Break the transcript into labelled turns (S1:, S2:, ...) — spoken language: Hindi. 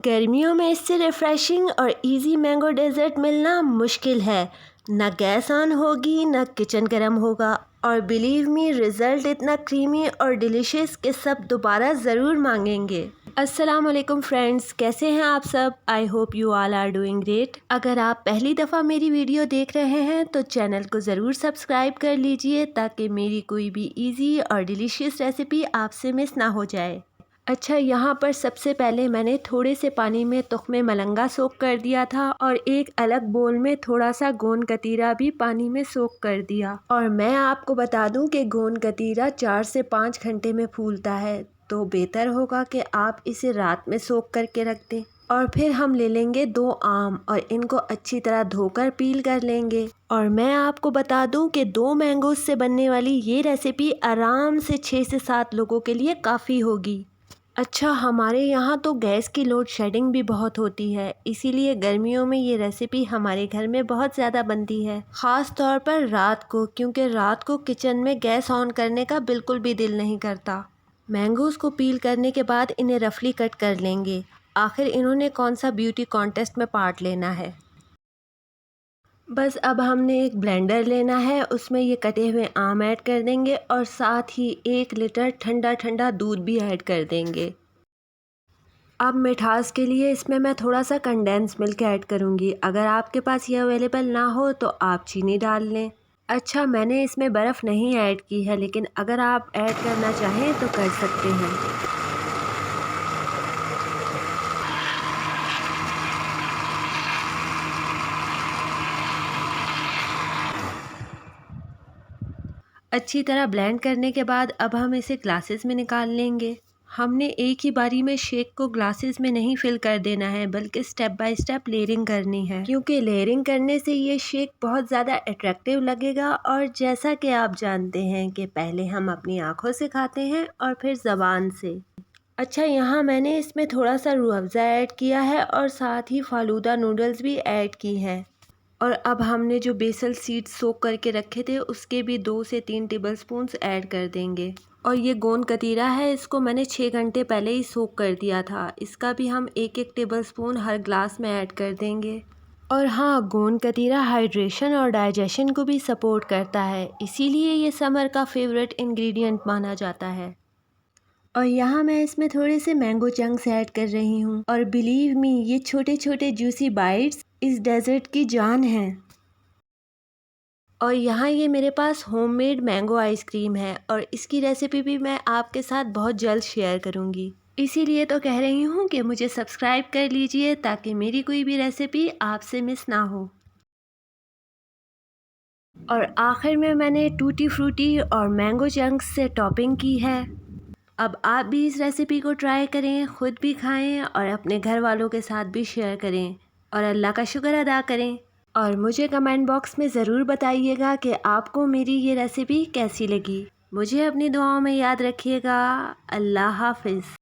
S1: गर्मियों में इससे रिफ़्रेशिंग और इजी मैंगो डेज़र्ट मिलना मुश्किल है। ना गैस ऑन होगी ना किचन गर्म होगा, और बिलीव मी रिज़ल्ट इतना क्रीमी और डिलीशियस कि सब दोबारा ज़रूर मांगेंगे। अस्सलाम वालेकुम फ्रेंड्स, कैसे हैं आप सब? I hope you all are doing great. अगर आप पहली दफ़ा मेरी वीडियो देख रहे हैं तो चैनल को ज़रूर सब्सक्राइब कर लीजिए ताकि मेरी कोई भी इजी और डिलीशियस रेसिपी आपसे मिस ना हो जाए। अच्छा, यहाँ पर सबसे पहले मैंने थोड़े से पानी में तुख्मे मलंगा सोख कर दिया था और एक अलग बोल में थोड़ा सा गोंद कतीरा भी पानी में सोख कर दिया। और मैं आपको बता दूं कि गोंद कतीरा 4 से 5 घंटे में फूलता है, तो बेहतर होगा कि आप इसे रात में सोख करके रख दें। और फिर हम ले लेंगे 2 आम और इनको अच्छी तरह धोकर पील कर लेंगे। और मैं आपको बता दूं कि 2 मैंगोज से बनने वाली ये रेसिपी आराम से 6 से 7 लोगों के लिए काफ़ी होगी। अच्छा, हमारे यहाँ तो गैस की लोड शेडिंग भी बहुत होती है, इसीलिए गर्मियों में ये रेसिपी हमारे घर में बहुत ज़्यादा बनती है, ख़ास तौर पर रात को, क्योंकि रात को किचन में गैस ऑन करने का बिल्कुल भी दिल नहीं करता। मैंगोज़ को पील करने के बाद इन्हें रफली कट कर लेंगे। आखिर इन्होंने कौन सा ब्यूटी कॉन्टेस्ट में पार्ट लेना है। बस अब हमने एक ब्लेंडर लेना है, उसमें ये कटे हुए आम ऐड कर देंगे और साथ ही 1 लीटर ठंडा ठंडा दूध भी ऐड कर देंगे। अब मिठास के लिए इसमें मैं थोड़ा सा कंडेंस मिल्क ऐड करूँगी। अगर आपके पास ये अवेलेबल ना हो तो आप चीनी डाल लें। अच्छा, मैंने इसमें बर्फ़ नहीं ऐड की है, लेकिन अगर आप ऐड करना चाहें तो कर सकते हैं। अच्छी तरह ब्लेंड करने के बाद अब हम इसे ग्लासेस में निकाल लेंगे। हमने एक ही बारी में शेक को ग्लासेस में नहीं फिल कर देना है, बल्कि स्टेप बाय स्टेप लेयरिंग करनी है, क्योंकि लेयरिंग करने से ये शेक बहुत ज़्यादा अट्रैक्टिव लगेगा। और जैसा कि आप जानते हैं कि पहले हम अपनी आँखों से खाते हैं और फिर ज़बान से। अच्छा, यहाँ मैंने इसमें थोड़ा सा रूह अफ़ज़ा ऐड किया है और साथ ही फालूदा नूडल्स भी ऐड की हैं। और अब हमने जो बेसल सीड्स सोक करके रखे थे उसके भी 2 से 3 टेबलस्पून्स ऐड कर देंगे। और ये गोंद कतीरा है, इसको मैंने 6 घंटे पहले ही सोक कर दिया था। इसका भी हम 1-1 टेबलस्पून हर ग्लास में ऐड कर देंगे। और हाँ, गोंद कतीरा हाइड्रेशन और डाइजेशन को भी सपोर्ट करता है, इसीलिए ये समर का फेवरेट इंग्रेडिएंट माना जाता है। और यहाँ मैं इसमें थोड़े से मैंगो चंक्स ऐड कर रही हूँ, और बिलीव मी ये छोटे छोटे जूसी बाइट्स इस डेजर्ट की जान है। और यहाँ ये मेरे पास होममेड मैंगो आइसक्रीम है और इसकी रेसिपी भी मैं आपके साथ बहुत जल्द शेयर करूँगी। इसीलिए तो कह रही हूँ कि मुझे सब्सक्राइब कर लीजिए ताकि मेरी कोई भी रेसिपी आपसे मिस ना हो। और आखिर में मैंने टूटी फ्रूटी और मैंगो चंक्स से टॉपिंग की है। अब आप भी इस रेसिपी को ट्राई करें, ख़ुद भी खाएं और अपने घर वालों के साथ भी शेयर करें और अल्लाह का शुक्र अदा करें। और मुझे कमेंट बॉक्स में ज़रूर बताइएगा कि आपको मेरी ये रेसिपी कैसी लगी। मुझे अपनी दुआओं में याद रखिएगा। अल्लाह हाफ़िज़।